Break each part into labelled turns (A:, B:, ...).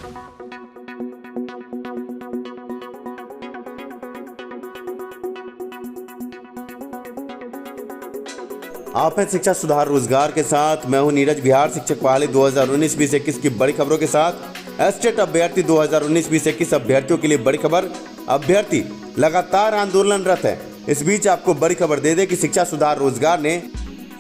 A: आप हैं शिक्षा सुधार रोजगार के साथ। मैं हूं नीरज। बिहार शिक्षक बहाली 2019-2021 की बड़ी खबरों के साथ। एस्टेट अभ्यर्थी 2019-2021 अभ्यर्थियों के लिए बड़ी खबर। अभ्यर्थी लगातार आंदोलनरत है। इस बीच आपको बड़ी खबर दे दें कि शिक्षा सुधार रोजगार ने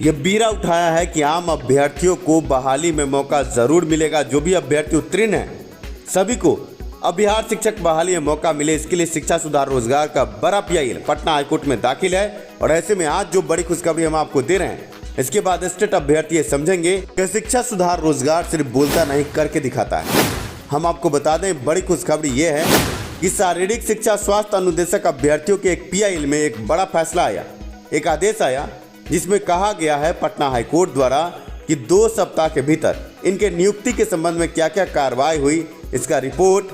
A: यह बीरा उठाया है कि आम अभ्यर्थियों को बहाली में मौका जरूर मिलेगा। जो भी अभ्यर्थी उत्तीर्ण है सभी को अब बिहार शिक्षक बहाली में मौका मिले, इसके लिए शिक्षा सुधार रोजगार का बड़ा PIL पटना हाईकोर्ट में दाखिल है। और ऐसे में आज जो बड़ी खुशखबरी हम आपको दे रहे हैं, इसके बाद एस्टेट अभ्यर्थी ये समझेंगे कि शिक्षा सुधार रोजगार सिर्फ बोलता नहीं करके दिखाता है। हम आपको बता दें, बड़ी खुशखबरी ये है कि शारीरिक शिक्षा स्वास्थ्य अनुदेशक अभ्यर्थियों के एक PIL में एक बड़ा फैसला आया, एक आदेश आया, जिसमें कहा गया है पटना हाईकोर्ट द्वारा कि 2 सप्ताह के भीतर इनके नियुक्ति के संबंध में क्या क्या कार्रवाई हुई, इसका रिपोर्ट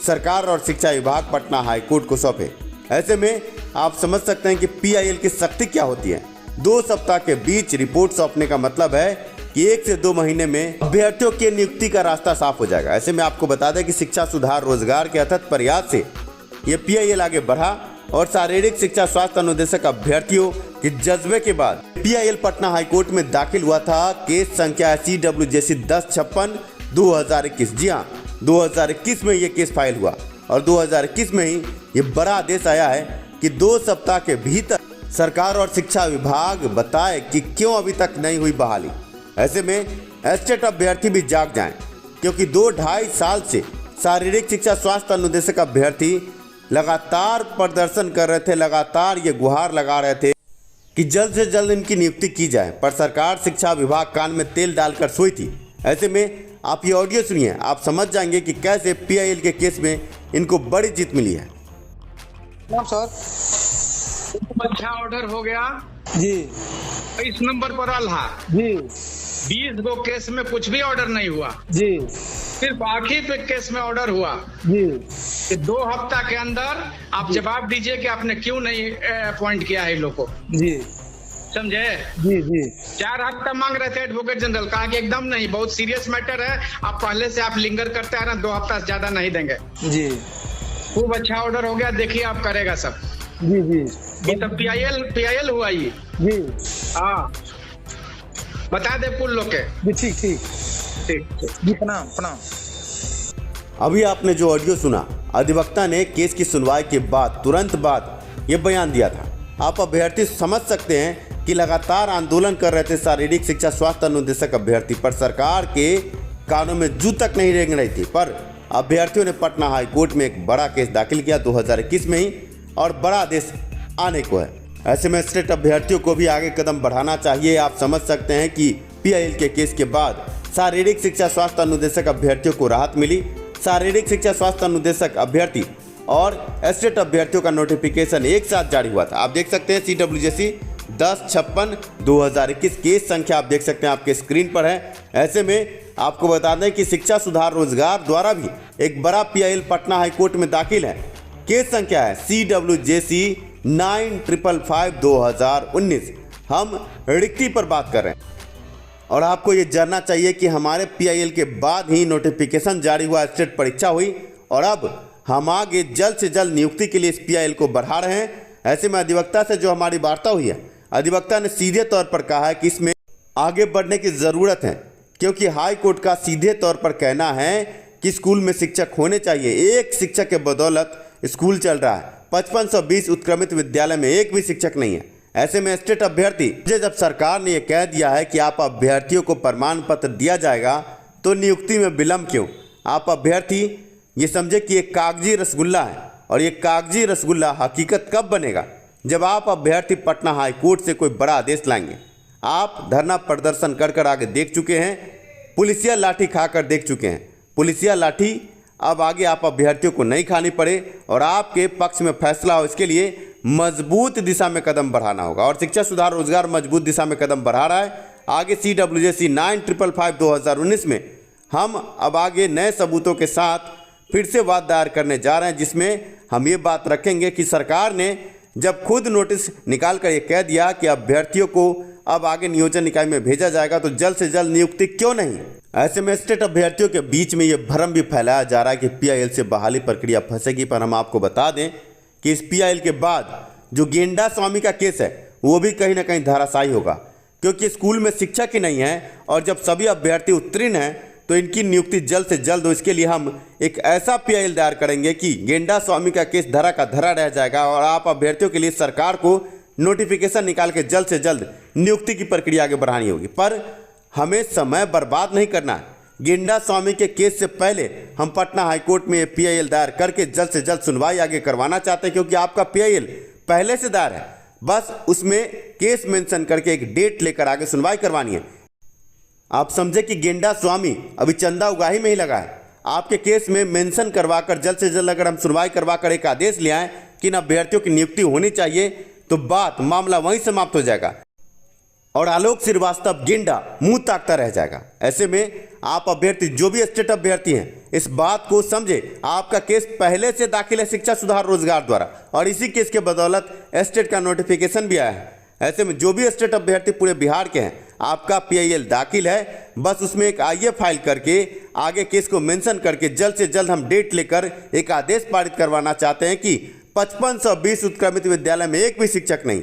A: सरकार और शिक्षा विभाग पटना हाईकोर्ट को सौंपे। ऐसे में आप समझ सकते हैं कि PIL की सख्ती क्या होती है। 2 सप्ताह के बीच रिपोर्ट सौंपने का मतलब है कि 1 से 2 महीने में अभ्यर्थियों की नियुक्ति का रास्ता साफ हो जाएगा। ऐसे में आपको बता दें कि शिक्षा सुधार रोजगार के अथक प्रयास से ये PIL आगे बढ़ा और शारीरिक शिक्षा स्वास्थ्य अनुदेशक अभ्यर्थियों के जज्बे के बाद PIL पटना हाईकोर्ट में दाखिल हुआ था। केस संख्या CWJC 1056/2021। जी हाँ, 2021 में ये केस फाइल हुआ और 2021 में ही ये बड़ा आदेश आया है कि 2 सप्ताह के भीतर सरकार और शिक्षा विभाग बताए कि क्यों अभी तक नहीं हुई बहाली। ऐसे में एस्टेट अभ्यर्थी भी जाग जाएं, क्योंकि 2-2.5 साल से शारीरिक शिक्षा स्वास्थ्य अनुदेशक अभ्यर्थी लगातार प्रदर्शन कर रहे थे, लगातार ये गुहार लगा रहे थे कि जल्द से जल्द इनकी नियुक्ति की जाए, पर सरकार शिक्षा विभाग कान में तेल डालकर सोई थी। ऐसे में आप ये ऑडियो सुनिए, आप समझ जाएंगे कि कैसे PIL के केस में इनको बड़ी जीत मिली है।
B: सर
C: अच्छा ऑर्डर हो गया
B: जी,
C: इस नंबर पर आल्हा
B: जी
C: 20 गो केस में कुछ भी ऑर्डर नहीं हुआ
B: जी,
C: सिर्फ आखिरी पे केस में ऑर्डर हुआ
B: जी
C: कि 2 हफ्ता के अंदर आप जवाब दीजिए कि आपने क्यों नहीं अपॉइंट किया है इन लोग को।
B: जी
C: समझे?
B: जी जी
C: 4 हफ्ता मांग रहे थे एडवोकेट जनरल, कहा कि एकदम नहीं, बहुत सीरियस मैटर है, आप पहले से आप लिंगर करते आ रहे हैं, 2 हफ्ता से ज्यादा नहीं देंगे।
B: जी
C: खूब अच्छा ऑर्डर हो गया, देखिए आप करेगा सब।
B: जी जी
C: ये तो PIL हुआ ये।
B: जी
C: हाँ, बता दे पुल लोग के।
B: जी ठीक ठीक
C: ठीक
B: जी, प्रणाम प्रणाम।
A: अभी आपने जो ऑडियो सुना, अधिवक्ता ने केस की सुनवाई के बाद तुरंत बाद ये बयान दिया था। आप अभ्यर्थी समझ सकते हैं कि लगातार आंदोलन कर रहे थे शारीरिक शिक्षा स्वास्थ्य अनुदेशक अभ्यर्थी, पर सरकार के कानों में जू तक नहीं रेंग रही थी। पर अभ्यर्थियों ने पटना हाईकोर्ट में एक बड़ा केस दाखिल किया 2021 में ही, और बड़ा आदेश आने को है। ऐसे में स्टेट अभ्यर्थियों को भी आगे कदम बढ़ाना चाहिए। आप समझ सकते हैं कि PIL के केस के बाद शारीरिक शिक्षा स्वास्थ्य अनुदेशक अभ्यर्थियों को राहत मिली। शारीरिक शिक्षा स्वास्थ्य अनुदेशक अभ्यर्थी और एस्टेट अभ्यर्थियों का नोटिफिकेशन एक साथ जारी हुआ था। आप देख सकते हैं CWJC 1056/2021 केस संख्या आप देख सकते हैं, आपके स्क्रीन पर है। ऐसे में आपको बता दें कि शिक्षा सुधार रोजगार द्वारा भी एक बड़ा PIL पटना हाईकोर्ट में दाखिल है। केस संख्या है CWJC 955/2019। हम रिक्ति पर बात कर रहे हैं और आपको ये जानना चाहिए कि हमारे PIL के बाद ही नोटिफिकेशन जारी हुआ, स्टेट परीक्षा हुई और अब हम आगे जल्द से जल्द नियुक्ति के लिए इस PIL को बढ़ा रहे हैं। ऐसे में अधिवक्ता से जो हमारी वार्ता हुई है, अधिवक्ता ने सीधे तौर पर कहा है कि इसमें आगे बढ़ने की ज़रूरत है, क्योंकि हाई कोर्ट का सीधे तौर पर कहना है कि स्कूल में शिक्षक होने चाहिए। एक शिक्षक के बदौलत स्कूल चल रहा है। 5520 उत्क्रमित विद्यालय में एक भी शिक्षक नहीं है। ऐसे में स्टेट अभ्यर्थी जब सरकार ने यह कह दिया है कि आप अभ्यर्थियों को प्रमाण पत्र दिया जाएगा, तो नियुक्ति में विलंब क्यों? आप अभ्यर्थी ये समझे कि एक कागजी रसगुल्ला है, और ये कागजी रसगुल्ला हकीकत कब बनेगा? जब आप अभ्यर्थी पटना हाईकोर्ट से कोई बड़ा आदेश लाएंगे। आप धरना प्रदर्शन कर आगे देख चुके हैं, पुलिसिया लाठी खाकर देख चुके हैं। पुलिसिया लाठी अब आगे आप अभ्यर्थियों को नहीं खानी पड़े और आपके पक्ष में फैसला हो, इसके लिए मजबूत दिशा में कदम बढ़ाना होगा। और शिक्षा सुधार रोजगार मजबूत दिशा में कदम बढ़ा रहा है। आगे CWJC 955/2019 में हम अब आगे नए सबूतों के साथ फिर से वाद दायर करने जा रहे हैं, जिसमें हम ये बात रखेंगे कि सरकार ने जब खुद नोटिस निकाल कर ये कह दिया कि अभ्यर्थियों को अब आगे नियोजन इकाई में भेजा जाएगा, तो जल्द से जल्द नियुक्ति क्यों नहीं? ऐसे में स्टेट अभ्यर्थियों के बीच में ये भ्रम भी फैलाया जा रहा है कि पीआईएल से बहाली प्रक्रिया फंसेगी, पर हम आपको बता दें कि इस पीआईएल के बाद जो गेंडा स्वामी का केस है वो भी कहीं ना कहीं धराशायी होगा, क्योंकि स्कूल में शिक्षक ही नहीं है और जब सभी अभ्यर्थी उत्तीर्ण हैं तो इनकी नियुक्ति जल्द से जल्द हो। इसके लिए हम एक ऐसा पीआईएल दायर करेंगे कि गेंडा स्वामी का केस धरा का धरा रह जाएगा और आप अभ्यर्थियों के लिए सरकार को नोटिफिकेशन निकाल के जल्द से जल्द नियुक्ति की प्रक्रिया आगे बढ़ानी होगी। पर हमें समय बर्बाद नहीं करना है। गेंडा स्वामी के केस से पहले हम पटना हाईकोर्ट में पीआईएल दायर करके जल्द से जल्द सुनवाई आगे करवाना चाहते हैं, क्योंकि आपका पीआईएल पहले से दायर है, बस उसमें केस मेंशन करके एक डेट लेकर आगे सुनवाई करवानी है। आप समझे कि गेंडा स्वामी अभी चंदा उगाही में ही लगा है। आपके केस में मेंशन करवाकर जल्द से जल्द अगर हम सुनवाई करवाकर एक आदेश ले आए कि इन अभ्यर्थियों की नियुक्ति होनी चाहिए तो मामला वहीं समाप्त हो जाएगा और आलोक श्रीवास्तव गेंडा मुंह ताकता रह जाएगा। ऐसे में आप अभ्यर्थी जो भी स्टेट अभ्यर्थी हैं इस बात को समझे, आपका केस पहले से दाखिल है शिक्षा सुधार रोजगार द्वारा और इसी केस के बदौलत स्टेट का नोटिफिकेशन भी आया है। ऐसे में जो भी स्टेट अभ्यर्थी पूरे बिहार के हैं, आपका पीआईएल दाखिल है, बस उसमें एक आईए फाइल करके आगे केस को मेंशन करके जल्द से जल्द हम डेट लेकर एक आदेश पारित करवाना चाहते हैं कि 5520 उत्क्रमित विद्यालय में एक भी शिक्षक नहीं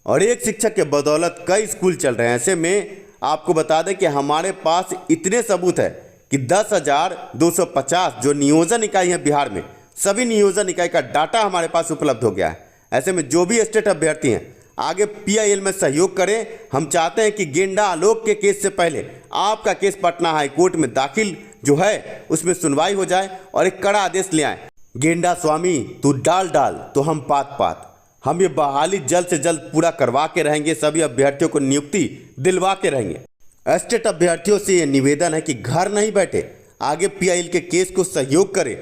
A: और एक शिक्षक के बदौलत कई स्कूल चल रहे हैं। ऐसे में आपको बता दें कि हमारे पास इतने सबूत है कि 10,250 जो नियोजन इकाई है बिहार में, सभी नियोजन इकाई का डाटा हमारे पास उपलब्ध हो गया है। ऐसे में जो भी स्टेट अभ्यर्थी हैं आगे पीआईएल में सहयोग करें। हम चाहते हैं कि गेंडा आलोक के केस से पहले आपका केस पटना हाईकोर्ट में दाखिल जो है उसमें सुनवाई हो जाए और एक कड़ा आदेश ले आए। गेंडा स्वामी तू डाल तो हम पात। हम ये बहाली जल्द से जल्द पूरा करवा के रहेंगे, सभी अभ्यर्थियों को नियुक्ति दिलवा के रहेंगे। स्टेट अभ्यर्थियों से ये निवेदन है कि घर नहीं बैठे, आगे पीआईएल के केस को सहयोग करें।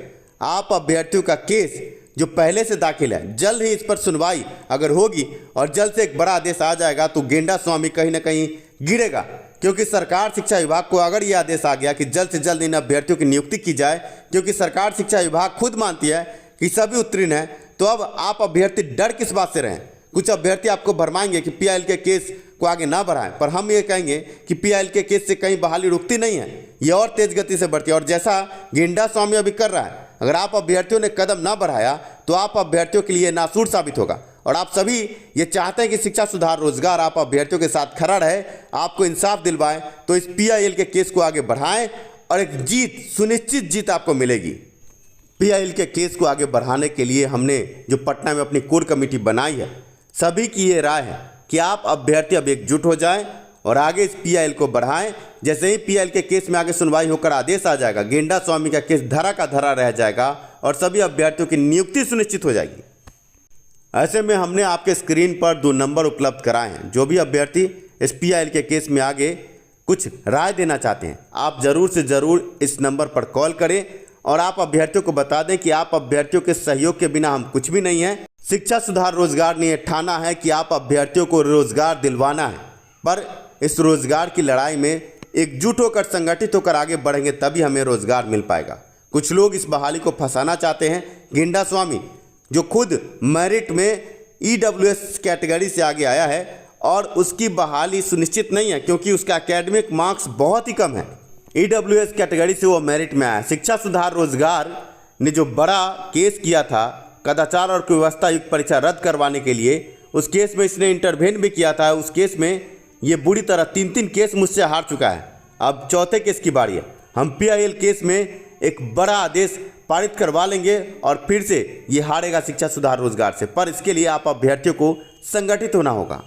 A: आप अभ्यर्थियों का केस जो पहले से दाखिल है, जल्द ही इस पर सुनवाई अगर होगी और जल्द से एक बड़ा आदेश आ जाएगा तो गेंडा स्वामी कहीं ना कहीं गिरेगा, क्योंकि सरकार शिक्षा विभाग को अगर ये आदेश आ गया कि जल्द से जल्द इन अभ्यर्थियों की नियुक्ति की जाए, क्योंकि सरकार शिक्षा विभाग खुद मानती है कि सभी उत्तीर्ण हैं, तो अब आप अभ्यर्थी डर किस बात से रहें। कुछ अभ्यर्थी आपको भरमाएंगे कि पीआईएल के केस को आगे ना बढ़ाएं, पर हम ये कहेंगे कि पीआईएल के केस से कहीं बहाली रुकती नहीं है, ये और तेज गति से बढ़ती है। और जैसा गेंडा स्वामी अभी कर रहा है, अगर आप अभ्यर्थियों ने कदम ना बढ़ाया तो आप अभ्यर्थियों के लिए नासूर साबित होगा। और आप सभी ये चाहते हैं कि शिक्षा सुधार रोजगार आप अभ्यर्थियों के साथ खड़ा रहे, आपको इंसाफ दिलवाए, तो इस पीआईएल के केस को आगे बढ़ाएं और एक जीत, सुनिश्चित जीत आपको मिलेगी। पीआईएल के केस को आगे बढ़ाने के लिए हमने जो पटना में अपनी कोर कमेटी बनाई है, सभी की ये राय है कि आप अभ्यर्थी अब एकजुट हो जाएं और आगे इस पीआईएल को बढ़ाएं। जैसे ही पीआईएल के केस में आगे सुनवाई होकर आदेश आ जाएगा, गेंडा स्वामी का केस धरा का धरा रह जाएगा और सभी अभ्यर्थियों की नियुक्ति सुनिश्चित हो जाएगी। ऐसे में हमने आपके स्क्रीन पर 2 नंबर उपलब्ध कराए हैं। जो भी अभ्यर्थी इस पीआईएल के केस में आगे कुछ राय देना चाहते हैं, आप ज़रूर से ज़रूर इस नंबर पर कॉल करें और आप अभ्यर्थियों को बता दें कि आप अभ्यर्थियों के सहयोग के बिना हम कुछ भी नहीं हैं। शिक्षा सुधार रोजगार ने यह ठाना है कि आप अभ्यर्थियों को रोजगार दिलवाना है, पर इस रोजगार की लड़ाई में एकजुट होकर, संगठित होकर आगे बढ़ेंगे, तभी हमें रोजगार मिल पाएगा। कुछ लोग इस बहाली को फंसाना चाहते हैं। गेंडा स्वामी जो खुद मेरिट में ईडब्ल्यूएस कैटेगरी से आगे आया है और उसकी बहाली सुनिश्चित नहीं है, क्योंकि उसका एकेडमिक मार्क्स बहुत ही कम है। ईडब्ल्यूएस कैटेगरी से वो मेरिट में आया। शिक्षा सुधार रोजगार ने जो बड़ा केस किया था कदाचार और कुव्यवस्था युक्त परीक्षा रद्द करवाने के लिए, उस केस में इसने इंटरवेन भी किया था। उस केस में ये बुरी तरह 3 केस मुझसे हार चुका है। अब चौथे केस की बारी है। हम पीआईएल केस में एक बड़ा आदेश पारित करवा लेंगे और फिर से ये हारेगा शिक्षा सुधार रोजगार से। पर इसके लिए आप अभ्यर्थियों को संगठित होना होगा।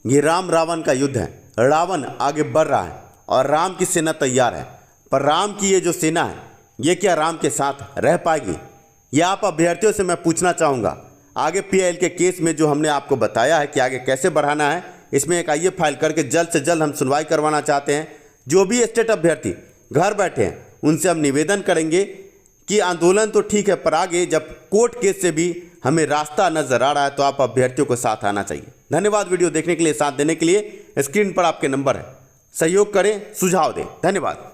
A: ये राम रावण का युद्ध है। रावण आगे बढ़ रहा है और राम की सेना तैयार है, पर राम की ये जो सेना है ये क्या राम के साथ रह पाएगी? ये आप अभ्यर्थियों से मैं पूछना चाहूँगा। आगे पीआईएल के केस में जो हमने आपको बताया है कि आगे कैसे बढ़ाना है, इसमें एक आईए फाइल करके जल्द से जल्द हम सुनवाई करवाना चाहते हैं। जो भी स्टेट अभ्यर्थी घर बैठे हैं उनसे हम निवेदन करेंगे कि आंदोलन तो ठीक है, पर आगे जब कोर्ट केस से भी हमें रास्ता नजर आ रहा है तो आप अभ्यर्थियों को साथ आना चाहिए। धन्यवाद वीडियो देखने के लिए, साथ देने के लिए। स्क्रीन पर आपके नंबर है, सहयोग करें, सुझाव दें। धन्यवाद।